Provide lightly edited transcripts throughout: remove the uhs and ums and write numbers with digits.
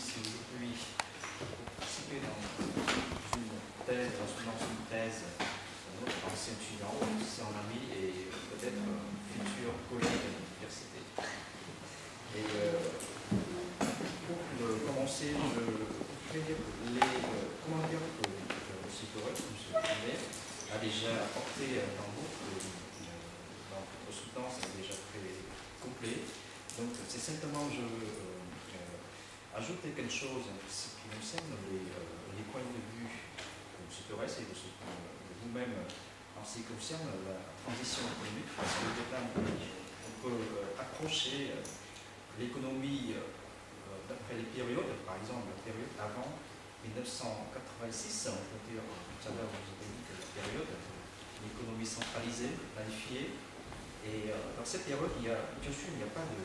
ici aujourd'hui pour participer dans une thèse, notre ancien étudiant, c'est un ami et peut-être un futur collègue de l'université. Et pour commencer, je vais dire comment dire que M. Torres, M. Privet, a déjà apporté dans votre soutenance, déjà très complet. Donc c'est simplement, je veux ajouter quelque chose en ce qui concerne les points de vue de M. Torres et de vous-même en ce qui concerne la transition économique, parce que on peut approcher l'économie d'après les périodes, par exemple la période avant 1986, on peut dire tout à l'heure, vous avez dit que la période de l'économie centralisée, planifiée, et dans cette période, bien sûr, il n'y a pas de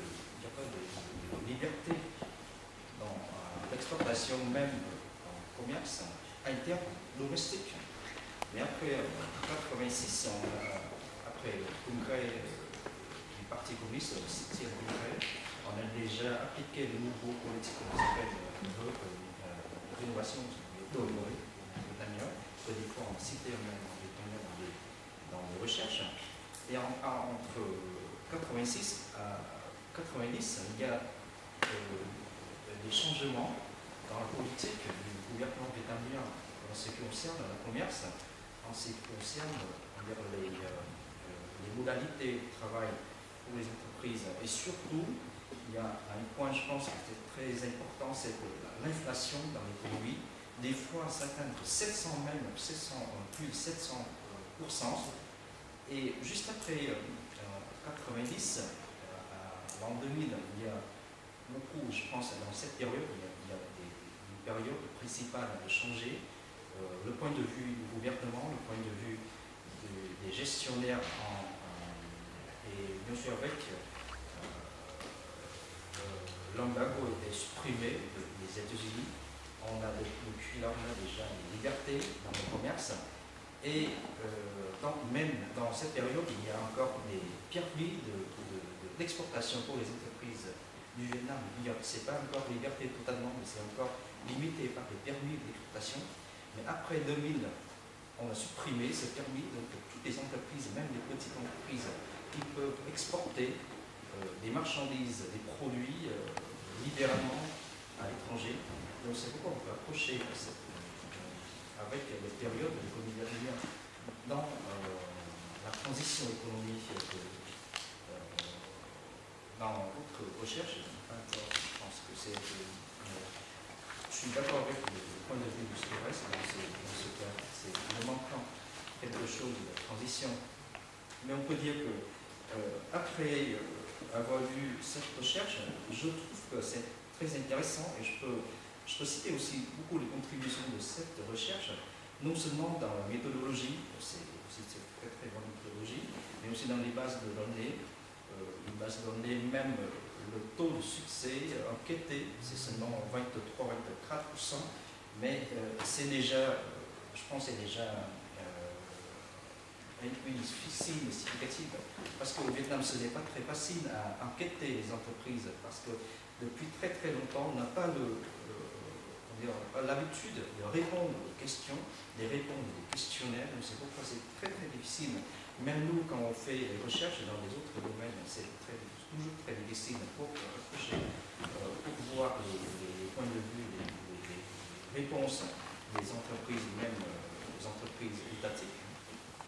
liberté dans l'exportation, même en commerce interne, domestique. Mais après 1986, après le congrès du Parti communiste, le 7e congrès, on a déjà appliqué le nouveau politique qu'on appelle rénovation vietnamienne, que des fois on citait même en vietnamien dans les recherches. Et entre 86 à 90, il y a des changements dans la politique du gouvernement vietnamien en ce qui concerne le commerce, en ce qui concerne les modalités de travail pour les entreprises. Et surtout, il y a un point, je pense, qui est très important, c'est que l'inflation dans l'économie, des fois, ça atteint plus de 700%. Et juste après 90, l'an 2000, il y a beaucoup, je pense, dans cette période, il y a une période principale de changer le point de vue du gouvernement, le point de vue des gestionnaires, et bien sûr avec l'embargo est supprimé des États-Unis. Depuis là, on a déjà une liberté dans le commerce. Et même dans cette période, il y a encore des permis d'exportation pour les entreprises du Vietnam. Ce n'est pas encore liberté totalement, mais c'est encore limité par les permis d'exportation. Mais après 2000, on a supprimé ce permis, donc toutes les entreprises, même les petites entreprises, qui peuvent exporter des marchandises, des produits libéralement à l'étranger. Donc c'est pourquoi on peut approcher avec les périodes de l'économie dans la transition économique dans votre recherche. Je pense que c'est. Je suis d'accord avec le point de vue du Torres dans ce cas. C'est le manquant quelque chose de transition. Mais on peut dire que après avoir lu cette recherche, je trouve que c'est très intéressant et je peux citer aussi beaucoup les contributions de cette recherche, non seulement dans la méthodologie, c'est une très très bonne méthodologie, mais aussi dans les bases de données, même le taux de succès enquêté, c'est seulement 23-24%, mais c'est déjà, je pense, c'est déjà une signe significative, parce qu'au Vietnam, ce n'est pas très facile à enquêter les entreprises, parce que depuis très très longtemps, on n'a pas l'habitude de répondre aux questions, de répondre aux questionnaires, donc c'est pourquoi c'est très très difficile. Même nous, quand on fait des recherches dans les autres domaines, c'est toujours très difficile pour voir les points de vue, les réponses des entreprises, même